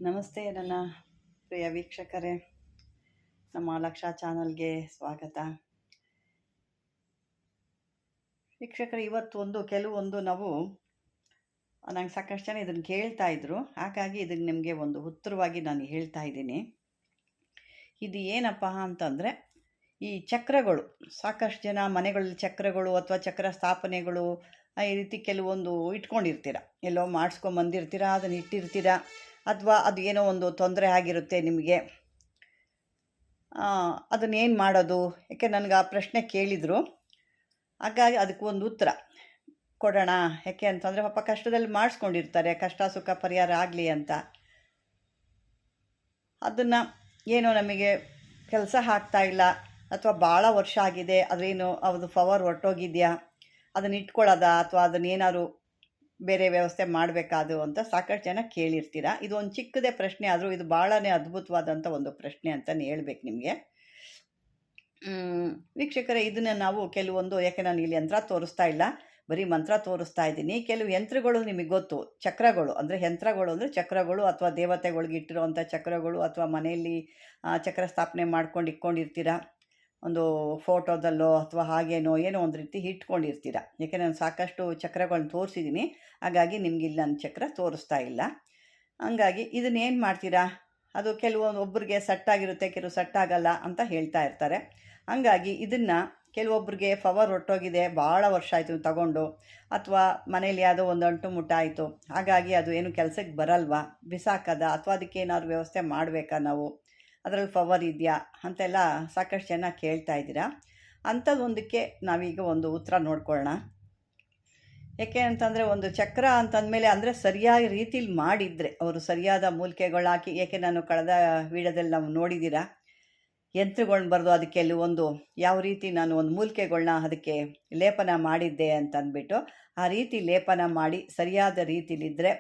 ನಮಸ್ತೆ ನನ್ನ ಪ್ರಿಯ ವೀಕ್ಷಕರೇ, ನಮ್ಮ ಲಕ್ಷ ಚಾನಲ್ಗೆ ಸ್ವಾಗತ. ವೀಕ್ಷಕರೇ, ಇವತ್ತು ಕೆಲವೊಂದು ನಾವು ನಂಗೆ ಸಾಕಷ್ಟು ಜನ ಇದನ್ನು ಕೇಳ್ತಾ ಇದ್ರು, ಹಾಗಾಗಿ ಇದನ್ನು ನಿಮಗೆ ಒಂದು ಉತ್ತರವಾಗಿ ನಾನು ಹೇಳ್ತಾ ಇದ್ದೀನಿ. ಇದು ಏನಪ್ಪ ಅಂತಂದರೆ, ಈ ಚಕ್ರಗಳು, ಸಾಕಷ್ಟು ಜನ ಮನೆಗಳಲ್ಲಿ ಚಕ್ರಗಳು ಅಥವಾ ಚಕ್ರ ಸ್ಥಾಪನೆಗಳು ಈ ರೀತಿ ಕೆಲವೊಂದು ಇಟ್ಕೊಂಡಿರ್ತೀರ, ಎಲ್ಲೋ ಮಾಡಿಸ್ಕೊಂಬಂದಿರ್ತೀರ, ಅದನ್ನು ಇಟ್ಟಿರ್ತೀರ, ಅಥವಾ ಅದು ಏನೋ ಒಂದು ತೊಂದರೆ ಆಗಿರುತ್ತೆ ನಿಮಗೆ. ಅದನ್ನೇನು ಮಾಡೋದು? ಯಾಕೆ ನನಗೆ ಆ ಪ್ರಶ್ನೆ ಕೇಳಿದರು, ಹಾಗಾಗಿ ಅದಕ್ಕೆ ಒಂದು ಉತ್ತರ ಕೊಡೋಣ. ಯಾಕೆ ಅಂತಂದರೆ ಪಾಪ ಕಷ್ಟದಲ್ಲಿ ಮಾಡಿಸ್ಕೊಂಡಿರ್ತಾರೆ, ಕಷ್ಟ ಸುಖ ಪರಿಹಾರ ಆಗಲಿ ಅಂತ. ಅದನ್ನು ಏನೋ ನಮಗೆ ಕೆಲಸ ಆಗ್ತಾ ಇಲ್ಲ ಅಥವಾ ಭಾಳ ವರ್ಷ ಆಗಿದೆ, ಅದೇನು ಅದು ಪವರ್ ಹೊರಟೋಗಿದೆಯಾ, ಅದನ್ನು ಇಟ್ಕೊಳ್ಳೋದಾ ಅಥವಾ ಅದನ್ನೇನಾದ್ರು ಬೇರೆ ವ್ಯವಸ್ಥೆ ಮಾಡಬೇಕಾದು ಅಂತ ಸಾಕಷ್ಟು ಜನ ಕೇಳಿರ್ತೀರ. ಇದು ಒಂದು ಚಿಕ್ಕದೇ ಪ್ರಶ್ನೆ ಆದರೂ ಇದು ಭಾಳನೇ ಅದ್ಭುತವಾದಂಥ ಒಂದು ಪ್ರಶ್ನೆ ಅಂತಲೇ ಹೇಳ್ಬೇಕು ನಿಮಗೆ. ವೀಕ್ಷಕರೇ, ಇದನ್ನು ನಾವು ಕೆಲವೊಂದು, ಯಾಕೆ ನಾನು ಇಲ್ಲಿ ಯಂತ್ರ ತೋರಿಸ್ತಾ ಇಲ್ಲ, ಬರೀ ಮಂತ್ರ ತೋರಿಸ್ತಾ ಇದ್ದೀನಿ. ಕೆಲವು ಯಂತ್ರಗಳು ನಿಮಗೆ ಗೊತ್ತು, ಚಕ್ರಗಳು ಅಂದರೆ ಯಂತ್ರಗಳು ಅಂದರೆ ಚಕ್ರಗಳು, ಅಥವಾ ದೇವತೆಗಳಿಗೆ ಇಟ್ಟಿರುವಂಥ ಚಕ್ರಗಳು, ಅಥವಾ ಮನೆಯಲ್ಲಿ ಚಕ್ರ ಸ್ಥಾಪನೆ ಮಾಡ್ಕೊಂಡು ಇಟ್ಕೊಂಡಿರ್ತೀರ, ಒಂದು ಫೋಟೋದಲ್ಲೋ ಅಥವಾ ಹಾಗೇನೋ ಏನೋ ಒಂದು ರೀತಿ ಇಟ್ಕೊಂಡಿರ್ತೀರ. ಯಾಕೆ ನಾನು ಸಾಕಷ್ಟು ಚಕ್ರಗಳನ್ನ ತೋರಿಸಿದ್ದೀನಿ, ಹಾಗಾಗಿ ನಿಮಗಿಲ್ಲಿ ನಾನು ಚಕ್ರ ತೋರಿಸ್ತಾ ಇಲ್ಲ. ಹಂಗಾಗಿ ಇದನ್ನೇನು ಮಾಡ್ತೀರಾ, ಅದು ಒಬ್ಬರಿಗೆ ಸೆಟ್ಟಾಗಿರುತ್ತೆ, ಕೆಲವು ಸೆಟ್ಟಾಗಲ್ಲ ಅಂತ ಹೇಳ್ತಾ ಇರ್ತಾರೆ. ಹಂಗಾಗಿ ಇದನ್ನು ಕೆಲವೊಬ್ಬರಿಗೆ ಪವರ್ ಹೊರಟೋಗಿದೆ, ಭಾಳ ವರ್ಷ ಆಯಿತು ತಗೊಂಡು, ಅಥವಾ ಮನೇಲಿ ಯಾವುದೋ ಒಂದು ಅಂಟು ಮುಟ್ಟ ಆಯಿತು, ಹಾಗಾಗಿ ಅದು ಏನು ಕೆಲಸಕ್ಕೆ ಬರಲ್ವಾ, ಬಿಸಾಕದ, ಅಥವಾ ಅದಕ್ಕೇನಾದ್ರು ವ್ಯವಸ್ಥೆ ಮಾಡಬೇಕಾ ನಾವು, ಅದರಲ್ಲಿ ಪವರ್ ಇದೆಯಾ ಅಂತೆಲ್ಲ ಸಾಕಷ್ಟು ಜನ ಕೇಳ್ತಾ ಇದ್ದೀರಾ. ಅಂಥದ್ದೊಂದಕ್ಕೆ ನಾವೀಗ ಒಂದು ಉತ್ತರ ನೋಡ್ಕೊಳ್ಳೋಣ. ಯಾಕೆ ಅಂತಂದರೆ, ಒಂದು ಚಕ್ರ ಅಂತಂದಮೇಲೆ ಅಂದರೆ ಸರಿಯಾದ ರೀತಿಲಿ ಮಾಡಿದರೆ, ಅವರು ಸರಿಯಾದ ಮೂಲಿಕೆಗಳು ಹಾಕಿ, ಏಕೆ ನಾನು ಕಳೆದ ವೀಡಿಯೋದಲ್ಲಿ ನಾವು ನೋಡಿದ್ದೀರಾ, ಯಂತ್ರಗಳ್ನ ಬರೆದು ಅದಕ್ಕೆ ಕೆಲವೊಂದು ಯಾವ ರೀತಿ ನಾನು ಒಂದು ಮೂಲಿಕೆಗಳನ್ನ ಅದಕ್ಕೆ ಲೇಪನ ಮಾಡಿದ್ದೆ ಅಂತಂದ್ಬಿಟ್ಟು, ಆ ರೀತಿ ಲೇಪನ ಮಾಡಿ ಸರಿಯಾದ ರೀತಿಲಿದ್ದರೆ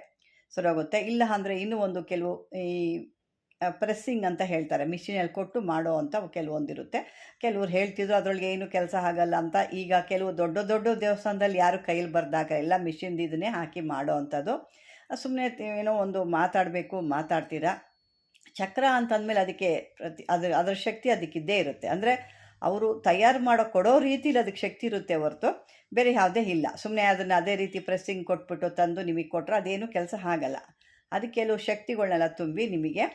ಸರೋಗುತ್ತೆ. ಇಲ್ಲ ಅಂದರೆ ಇನ್ನೂ ಒಂದು ಕೆಲವು ಈ ಪ್ರೆಸ್ಸಿಂಗ್ ಅಂತ ಹೇಳ್ತಾರೆ, ಮಿಷಿನಲ್ಲಿ ಕೊಟ್ಟು ಮಾಡೋ ಅಂಥ ಕೆಲವೊಂದಿರುತ್ತೆ. ಕೆಲವ್ರು ಹೇಳ್ತಿದ್ರು ಅದರೊಳಗೆ ಏನು ಕೆಲಸ ಆಗಲ್ಲ ಅಂತ. ಈಗ ಕೆಲವು ದೊಡ್ಡ ದೊಡ್ಡ ದೇವಸ್ಥಾನದಲ್ಲಿ ಯಾರು ಕೈಲಿ ಬರ್ದಾಗ ಎಲ್ಲ ಮಿಷಿನ್ದು ಇದನ್ನೇ ಹಾಕಿ ಮಾಡೋ ಅಂಥದ್ದು. ಸುಮ್ಮನೆ ಏನೋ ಒಂದು ಮಾತಾಡ್ತೀರಾ. ಚಕ್ರ ಅಂತಂದಮೇಲೆ ಅದಕ್ಕೆ ಅದರ ಶಕ್ತಿ ಅದಕ್ಕಿದ್ದೇ ಇರುತ್ತೆ. ಅಂದರೆ ಅವರು ತಯಾರು ಕೊಡೋ ರೀತಿಲಿ ಅದಕ್ಕೆ ಶಕ್ತಿ ಇರುತ್ತೆ ಹೊರತು ಬೇರೆ ಯಾವುದೇ ಇಲ್ಲ. ಸುಮ್ಮನೆ ಅದನ್ನು ಅದೇ ರೀತಿ ಪ್ರೆಸ್ಸಿಂಗ್ ಕೊಟ್ಬಿಟ್ಟು ತಂದು ನಿಮಗೆ ಕೊಟ್ಟರೆ ಅದೇನು ಕೆಲಸ ಆಗಲ್ಲ. ಅದಕ್ಕೆ ಕೆಲವು ಶಕ್ತಿಗಳನ್ನೆಲ್ಲ ತುಂಬಿ ನಿಮಗೆ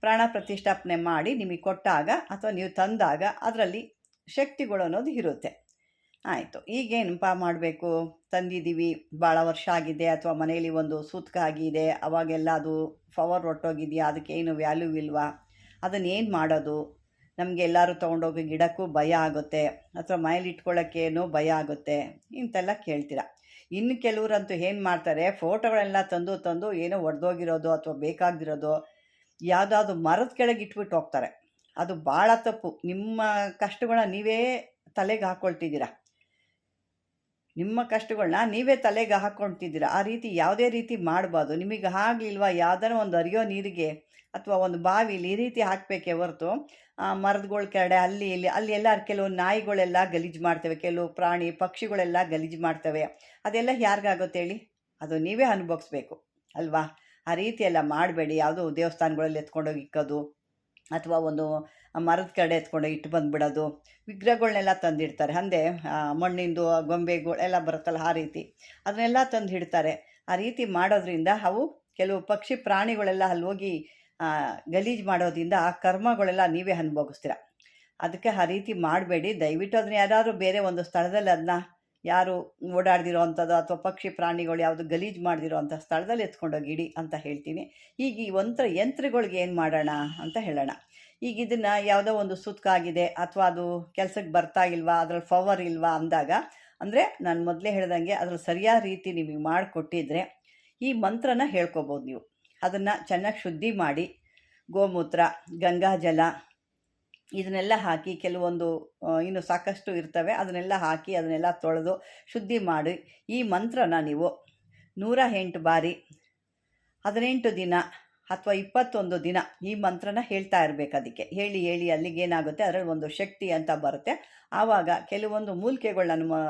ಪ್ರಾಣ ಪ್ರತಿಷ್ಠಾಪನೆ ಮಾಡಿ ನಿಮಗೆ ಕೊಟ್ಟಾಗ ಅಥವಾ ನೀವು ತಂದಾಗ ಅದರಲ್ಲಿ ಶಕ್ತಿಗಳು ಅನ್ನೋದು ಇರುತ್ತೆ. ಆಯಿತು, ಈಗೇನಪ್ಪ ಮಾಡಬೇಕು, ತಂದಿದ್ದೀವಿ, ಭಾಳ ವರ್ಷ ಆಗಿದೆ, ಅಥವಾ ಮನೆಯಲ್ಲಿ ಒಂದು ಸೂತಕ ಆಗಿದೆ, ಅವಾಗೆಲ್ಲ ಅದು ಪವರ್ ಹೊರಟೋಗಿದೆಯಾ, ಅದಕ್ಕೇನು ವ್ಯಾಲ್ಯೂ ಇಲ್ವಾ, ಅದನ್ನೇನು ಮಾಡೋದು, ನಮಗೆ ಎಲ್ಲರೂ ತೊಗೊಂಡೋಗಿ ಗಿಡಕ್ಕೂ ಭಯ ಆಗುತ್ತೆ, ಅಥವಾ ಮನೇಲಿ ಇಟ್ಕೊಳ್ಳೋಕ್ಕೇನೋ ಭಯ ಆಗುತ್ತೆ, ಇಂತೆಲ್ಲ ಕೇಳ್ತೀರ. ಇನ್ನು ಕೆಲವರಂತೂ ಏನು ಮಾಡ್ತಾರೆ, ಫೋಟೋಗಳೆಲ್ಲ ತಂದು ಏನೋ ಒಡೆದೋಗಿರೋದು ಅಥವಾ ಬೇಕಾಗದಿರೋದು ಯಾವುದಾದ್ರು ಮರದ ಕೆಳಗೆ ಇಟ್ಬಿಟ್ಟು ಹೋಗ್ತಾರೆ. ಅದು ಭಾಳ ತಪ್ಪು. ನಿಮ್ಮ ಕಷ್ಟಗಳನ್ನ ನೀವೇ ತಲೆಗೆ ಹಾಕ್ಕೊಳ್ತಿದ್ದೀರ, ನಿಮ್ಮ ಕಷ್ಟಗಳನ್ನ ನೀವೇ ತಲೆಗೆ ಹಾಕ್ಕೊಳ್ತಿದ್ದೀರ. ಆ ರೀತಿ ಯಾವುದೇ ರೀತಿ ಮಾಡಬಾರ್ದು. ನಿಮಗೆ ಆಗಲಿಲ್ವಾ, ಯಾವುದಾರ ಒಂದು ಹರಿಯೋ ನೀರಿಗೆ ಅಥವಾ ಒಂದು ಬಾವಿಲಿ ಈ ರೀತಿ ಹಾಕಬೇಕೇ ಹೊರತು ಮರದಗಳ ಕೆಳಗಡೆ ಅಲ್ಲಿ ಎಲ್ಲ ಕೆಲವು ನಾಯಿಗಳೆಲ್ಲ ಗಲೀಜು ಮಾಡ್ತವೆ, ಕೆಲವು ಪ್ರಾಣಿ ಪಕ್ಷಿಗಳೆಲ್ಲ ಗಲೀಜು ಮಾಡ್ತವೆ. ಅದೆಲ್ಲ ಯಾರಿಗಾಗುತ್ತೆ ಹೇಳಿ, ಅದು ನೀವೇ ಅನುಭವಿಸ್ಬೇಕು ಅಲ್ವಾ. ಆ ರೀತಿ ಎಲ್ಲ ಮಾಡಬೇಡಿ. ಯಾವುದೋ ದೇವಸ್ಥಾನಗಳಲ್ಲಿ ಎತ್ಕೊಂಡೋಗಿ ಇಕ್ಕೋದು, ಅಥವಾ ಒಂದು ಮರದ ಕಡೆ ಎತ್ಕೊಂಡೋಗಿ ಇಟ್ಟು ಬಂದುಬಿಡೋದು. ವಿಗ್ರಹಗಳ್ನೆಲ್ಲ ತಂದಿಡ್ತಾರೆ, ಅಂದೆ ಮಣ್ಣಿಂದು ಗೊಂಬೆಗಳೆಲ್ಲ ಬರುತ್ತಲ್ಲ, ಆ ರೀತಿ ಅದನ್ನೆಲ್ಲ ತಂದು ಇಡ್ತಾರೆ. ಆ ರೀತಿ ಮಾಡೋದ್ರಿಂದ ಅವು ಕೆಲವು ಪಕ್ಷಿ ಪ್ರಾಣಿಗಳೆಲ್ಲ ಅಲ್ಲಿ ಹೋಗಿ ಗಲೀಜು ಮಾಡೋದ್ರಿಂದ ಆ ಕರ್ಮಗಳೆಲ್ಲ ನೀವೇ ಅನುಭವಿಸ್ತೀರ. ಅದಕ್ಕೆ ಆ ರೀತಿ ಮಾಡಬೇಡಿ ದಯವಿಟ್ಟು. ಅದನ್ನ ಯಾರಾದರೂ ಬೇರೆ ಒಂದು ಸ್ಥಳದಲ್ಲಿ ಅದನ್ನ ಯಾರು ಓಡಾಡ್ದಿರೋ ಅಂಥದ್ದು ಅಥವಾ ಪಕ್ಷಿ ಪ್ರಾಣಿಗಳು ಯಾವುದು ಗಲೀಜು ಮಾಡ್ದಿರೋ ಅಂಥ ಸ್ಥಳದಲ್ಲಿ ಎತ್ಕೊಂಡೋಗಿ ಇಡಿ ಅಂತ ಹೇಳ್ತೀನಿ. ಈಗ ಈ ಯಂತ್ರಗಳಿಗೆ ಏನು ಮಾಡೋಣ ಅಂತ ಹೇಳೋಣ. ಈಗ ಇದನ್ನು ಯಾವುದೋ ಒಂದು ಸೂತಕ ಆಗಿದೆ, ಅಥವಾ ಅದು ಕೆಲಸಕ್ಕೆ ಬರ್ತಾ ಇಲ್ವಾ, ಅದ್ರಲ್ಲಿ ಪವರ್ ಇಲ್ವಾ ಅಂದಾಗ, ಅಂದರೆ ನಾನು ಮೊದಲೇ ಹೇಳ್ದಂಗೆ ಅದ್ರಲ್ಲಿ ಸರಿಯಾದ ರೀತಿ ನಿಮಗೆ ಮಾಡಿಕೊಟ್ಟಿದ್ರೆ ಈ ಮಂತ್ರನ ಹೇಳ್ಕೊಬೋದು ನೀವು. ಅದನ್ನು ಚೆನ್ನಾಗಿ ಶುದ್ಧಿ ಮಾಡಿ, ಗೋಮೂತ್ರ, ಗಂಗಾಜಲ ಇದನ್ನೆಲ್ಲ ಹಾಕಿ, ಕೆಲವೊಂದು ಇನ್ನು ಸಾಕಷ್ಟು ಇರ್ತವೆ, ಅದನ್ನೆಲ್ಲ ಹಾಕಿ ಅದನ್ನೆಲ್ಲ ತೊಳೆದು ಶುದ್ಧಿ ಮಾಡಿ ಈ ಮಂತ್ರನ ನೀವು 108 ಬಾರಿ 18 ದಿನ ಅಥವಾ 21 ದಿನ ಈ ಮಂತ್ರನ ಹೇಳ್ತಾ ಇರಬೇಕು. ಅದಕ್ಕೆ ಹೇಳಿ ಅಲ್ಲಿಗೇನಾಗುತ್ತೆ, ಅದರಲ್ಲಿ ಒಂದು ಶಕ್ತಿ ಅಂತ ಬರುತ್ತೆ. ಆವಾಗ ಕೆಲವೊಂದು ಮೂಲಿಕೆಗಳನ್ನ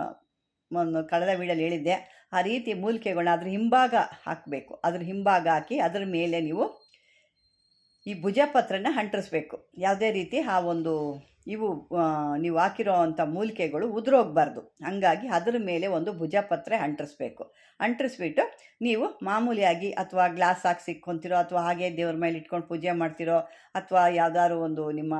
ಕಳೆದ ವೀಡಿಯೋಲಿ ಹೇಳಿದ್ದೆ, ಆ ರೀತಿ ಮೂಲಿಕೆಗಳನ್ನ ಅದ್ರ ಹಿಂಭಾಗ ಹಾಕಬೇಕು. ಅದ್ರ ಹಿಂಭಾಗ ಹಾಕಿ ಅದ್ರ ಮೇಲೆ ನೀವು ಈ ಭುಜಪತ್ರನ ಅಂಟಿಸ್ಬೇಕು. ಯಾವುದೇ ರೀತಿ ಆ ಒಂದು ಇವು ನೀವು ಹಾಕಿರೋ ಅಂಥ ಮೂಲಿಕೆಗಳು ಉದುರೋಗಬಾರ್ದು. ಹಂಗಾಗಿ ಅದರ ಮೇಲೆ ಒಂದು ಭುಜಪತ್ರೆ ಅಂಟಿಸ್ಬೇಕು. ಅಂಟಿಸ್ಬಿಟ್ಟು ನೀವು ಮಾಮೂಲಿಯಾಗಿ ಅಥವಾ ಗ್ಲಾಸ್ ಹಾಕಿ ಸಿಕ್ಕೊಂತಿರೋ ಅಥವಾ ಹಾಗೆ ದೇವ್ರ ಮೇಲೆ ಇಟ್ಕೊಂಡು ಪೂಜೆ ಮಾಡ್ತಿರೋ ಅಥವಾ ಯಾವ್ದಾದ್ರು ಒಂದು ನಿಮ್ಮ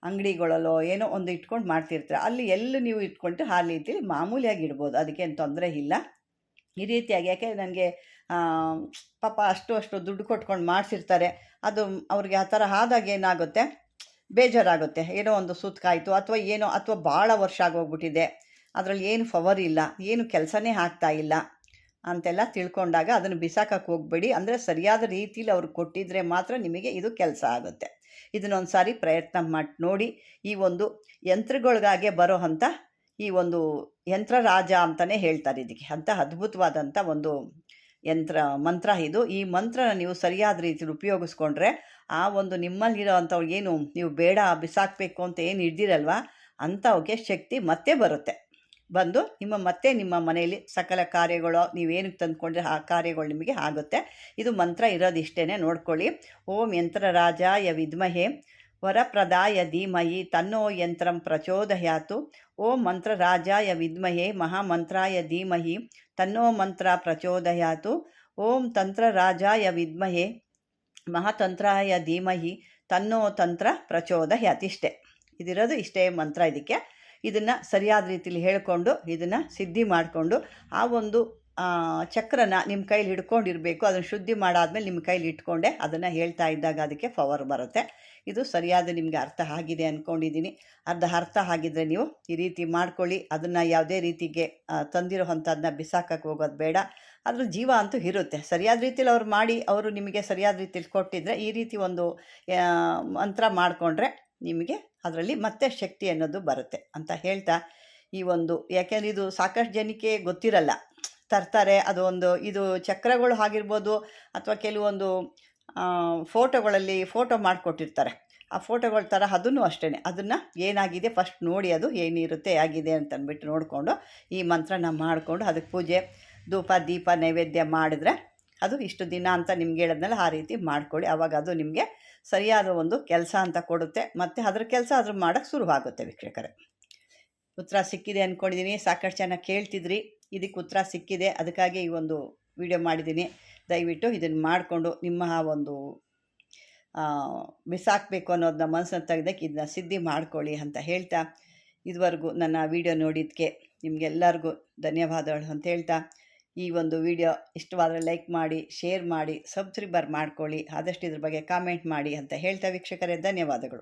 ಅಂಗಡಿಗಳಲ್ಲೋ ಏನೋ ಒಂದು ಇಟ್ಕೊಂಡು ಮಾಡ್ತಿರ್ತೀರ, ಅಲ್ಲಿ ಎಲ್ಲಿ ನೀವು ಇಟ್ಕೊಂಡು ಆ ರೀತಿ ಮಾಮೂಲಿಯಾಗಿ ಇಡ್ಬೋದು, ಅದಕ್ಕೇನು ತೊಂದರೆ ಇಲ್ಲ. ಈ ರೀತಿಯಾಗಿ ಯಾಕೆ ನನಗೆ ಪಾಪ ಅಷ್ಟು ದುಡ್ಡು ಕೊಟ್ಕೊಂಡು ಮಾಡಿಸಿರ್ತಾರೆ, ಅದು ಅವ್ರಿಗೆ ಆ ಥರ ಆದಾಗ ಏನಾಗುತ್ತೆ, ಬೇಜಾರಾಗುತ್ತೆ. ಏನೋ ಒಂದು ಸುತ್ತಾಯಿತು ಅಥವಾ ಏನೋ ಅಥವಾ ಭಾಳ ವರ್ಷ ಆಗೋಗ್ಬಿಟ್ಟಿದೆ, ಅದರಲ್ಲಿ ಏನು ಪವರ್ ಇಲ್ಲ, ಏನು ಕೆಲಸನೇ ಆಗ್ತಾ ಇಲ್ಲ ಅಂತೆಲ್ಲ ತಿಳ್ಕೊಂಡಾಗ ಅದನ್ನು ಬಿಸಾಕಕ್ಕೆ ಹೋಗಬೇಡಿ. ಅಂದರೆ ಸರಿಯಾದ ರೀತಿಲಿ ಅವ್ರು ಕೊಟ್ಟಿದ್ರೆ ಮಾತ್ರ ನಿಮಗೆ ಇದು ಕೆಲಸ ಆಗುತ್ತೆ. ಇದನ್ನೊಂದು ಸಾರಿ ಪ್ರಯತ್ನ ಮಾಡಿ ನೋಡಿ. ಈ ಒಂದು ಯಂತ್ರಗಳಿಗಾಗೆ ಬರೋ ಅಂಥ ಈ ಒಂದು ಯಂತ್ರ ರಾಜ ಅಂತಲೇ ಹೇಳ್ತಾರೆ ಇದಕ್ಕೆ. ಅಂಥ ಅದ್ಭುತವಾದಂಥ ಒಂದು ಮಂತ್ರ ಇದು. ಈ ಮಂತ್ರನ ನೀವು ಸರಿಯಾದ ರೀತಿಲಿ ಉಪಯೋಗಿಸ್ಕೊಂಡ್ರೆ ಆ ಒಂದು ನಿಮ್ಮಲ್ಲಿರೋ ಅಂಥವು ಏನು ನೀವು ಬೇಡ ಬಿಸಾಕಬೇಕು ಅಂತ ಏನು ಹಿಡ್ದಿರಲ್ವ ಅಂಥವಕ್ಕೆ ಶಕ್ತಿ ಮತ್ತೆ ಬರುತ್ತೆ. ಬಂದು ನಿಮ್ಮ ಮನೆಯಲ್ಲಿ ಸಕಲ ಕಾರ್ಯಗಳು ನೀವೇನಕ್ಕೆ ತಂದುಕೊಂಡ್ರೆ ಆ ಕಾರ್ಯಗಳು ನಿಮಗೆ ಆಗುತ್ತೆ. ಇದು ಮಂತ್ರ ಇರೋದಿಷ್ಟೇ, ನೋಡ್ಕೊಳ್ಳಿ. ಓಂ ಯಂತ್ರರಾಜಾಯ ವಿದ್ಮಹೆ ವರಪ್ರದಾಯ ಧೀಮಹಿ ತನ್ನೋ ಯಂತ್ರಂ ಪ್ರಚೋದಯಾತು. ಓಂ ಮಂತ್ರರಾಜಾಯ ವಿದ್ಮಹೆ ಮಹಾಮಂತ್ರಾಯ ಧೀಮಹಿ ತನ್ನೋ ಮಂತ್ರ ಪ್ರಚೋದಯಾತು. ಓಂ ತಂತ್ರರಾಜಾಯ ವಿದ್ಮಹೆ ಮಹಾತಂತ್ರಾಯ ಧೀಮಹಿ ತನ್ನೋ ತಂತ್ರ ಪ್ರಚೋದಯಾತ್. ಇದಿರೋದು ಇಷ್ಟೇ ಮಂತ್ರ ಇದಕ್ಕೆ. ಇದನ್ನು ಸರಿಯಾದ ರೀತಿಯಲ್ಲಿ ಹೇಳಿಕೊಂಡು ಇದನ್ನು ಸಿದ್ಧಿ ಮಾಡಿಕೊಂಡು ಆ ಒಂದು ಚಕ್ರನ ನಿಮ್ಮ ಕೈಲಿ ಹಿಡ್ಕೊಂಡಿರಬೇಕು. ಅದನ್ನು ಶುದ್ಧಿ ಮಾಡಾದ್ಮೇಲೆ ನಿಮ್ಮ ಕೈಲಿ ಇಟ್ಕೊಂಡೆ ಅದನ್ನು ಹೇಳ್ತಾ ಇದ್ದಾಗ ಅದಕ್ಕೆ ಪವರ್ ಬರುತ್ತೆ. ಇದು ಸರಿಯಾದ ನಿಮಗೆ ಅರ್ಥ ಆಗಿದೆ ಅಂದ್ಕೊಂಡಿದ್ದೀನಿ. ಅರ್ಥ ಆಗಿದ್ದರೆ ನೀವು ಈ ರೀತಿ ಮಾಡ್ಕೊಳ್ಳಿ. ಅದನ್ನು ಯಾವುದೇ ರೀತಿಗೆ ತಂದಿರೋ ಅಂಥದ್ದನ್ನ ಬಿಸಾಕಕ್ಕೆ ಹೋಗೋದು ಬೇಡ. ಅದ್ರ ಜೀವ ಅಂತೂ ಇರುತ್ತೆ. ಸರಿಯಾದ ರೀತಿಯಲ್ಲಿ ಅವ್ರು ಮಾಡಿ ಅವರು ನಿಮಗೆ ಸರಿಯಾದ ರೀತಿಯಲ್ಲಿ ಕೊಟ್ಟಿದ್ದರೆ ಈ ರೀತಿ ಒಂದು ಮಂತ್ರ ಮಾಡಿಕೊಂಡ್ರೆ ನಿಮಗೆ ಅದರಲ್ಲಿ ಮತ್ತೆ ಶಕ್ತಿ ಅನ್ನೋದು ಬರುತ್ತೆ ಅಂತ ಹೇಳ್ತಾ ಈ ಒಂದು, ಯಾಕೆಂದರೆ ಇದು ಸಾಕಷ್ಟು ಜನಕ್ಕೆ ಗೊತ್ತಿರಲ್ಲ, ತರ್ತಾರೆ. ಅದು ಒಂದು ಇದು ಚಕ್ರಗಳು ಆಗಿರ್ಬೋದು ಅಥವಾ ಕೆಲವೊಂದು ಫೋಟೋಗಳಲ್ಲಿ ಫೋಟೋ ಮಾಡಿಕೊಟ್ಟಿರ್ತಾರೆ. ಆ ಫೋಟೋಗಳ ಥರ ಅದನ್ನು ಅಷ್ಟೇ, ಅದನ್ನು ಏನಾಗಿದೆ ಫಸ್ಟ್ ನೋಡಿ, ಅದು ಏನಿರುತ್ತೆ ಆಗಿದೆ ಅಂತಂದ್ಬಿಟ್ಟು ನೋಡಿಕೊಂಡು ಈ ಮಂತ್ರನ ಮಾಡಿಕೊಂಡು ಅದಕ್ಕೆ ಪೂಜೆ ಧೂಪ ದೀಪ ನೈವೇದ್ಯ ಮಾಡಿದ್ರೆ ಅದು ಇಷ್ಟು ದಿನ ಅಂತ ನಿಮ್ಗೆ ಹೇಳಿದ್ನಲ್ಲ ಆ ರೀತಿ ಮಾಡ್ಕೊಳ್ಳಿ. ಆವಾಗ ಅದು ನಿಮಗೆ ಸರಿಯಾದ ಒಂದು ಕೆಲಸ ಅಂತ ಕೊಡುತ್ತೆ. ಮತ್ತು ಅದ್ರ ಕೆಲಸ ಅದ್ರ ಮಾಡೋಕ್ಕೆ ಶುರುವಾಗುತ್ತೆ. ವೀಕ್ಷಕರೇ, ಉತ್ತರ ಸಿಕ್ಕಿದೆ ಅಂದ್ಕೊಂಡಿದ್ದೀನಿ. ಸಾಕಷ್ಟು ಜನ ಕೇಳ್ತಿದ್ರಿ, ಇದಕ್ಕೆ ಉತ್ತರ ಸಿಕ್ಕಿದೆ, ಅದಕ್ಕಾಗಿ ಈ ಒಂದು ವಿಡಿಯೋ ಮಾಡಿದ್ದೀನಿ. ದಯವಿಟ್ಟು ಇದನ್ನು ಮಾಡಿಕೊಂಡು ನಿಮ್ಮ ಆ ಒಂದು ಬಿಸಾಕಬೇಕು ಅನ್ನೋದನ್ನ ಮನಸ್ಸನ್ನು ತೆಗೆದಕ್ಕೆ ಇದನ್ನ ಸಿದ್ಧಿ ಮಾಡ್ಕೊಳ್ಳಿ ಅಂತ ಹೇಳ್ತಾ, ಇದುವರೆಗೂ ನನ್ನ ವಿಡಿಯೋ ನೋಡಿದ್ದಕ್ಕೆ ನಿಮಗೆಲ್ಲರಿಗೂ ಧನ್ಯವಾದಗಳು ಅಂತ ಹೇಳ್ತಾ, ಈ ಒಂದು ವಿಡಿಯೋ ಇಷ್ಟವಾದರೆ ಲೈಕ್ ಮಾಡಿ, ಶೇರ್ ಮಾಡಿ, ಸಬ್ಸ್ಕ್ರೈಬರ್ ಮಾಡ್ಕೊಳ್ಳಿ, ಆದಷ್ಟು ಇದ್ರ ಬಗ್ಗೆ ಕಾಮೆಂಟ್ ಮಾಡಿ ಅಂತ ಹೇಳ್ತಾ ವೀಕ್ಷಕರೇ ಧನ್ಯವಾದಗಳು.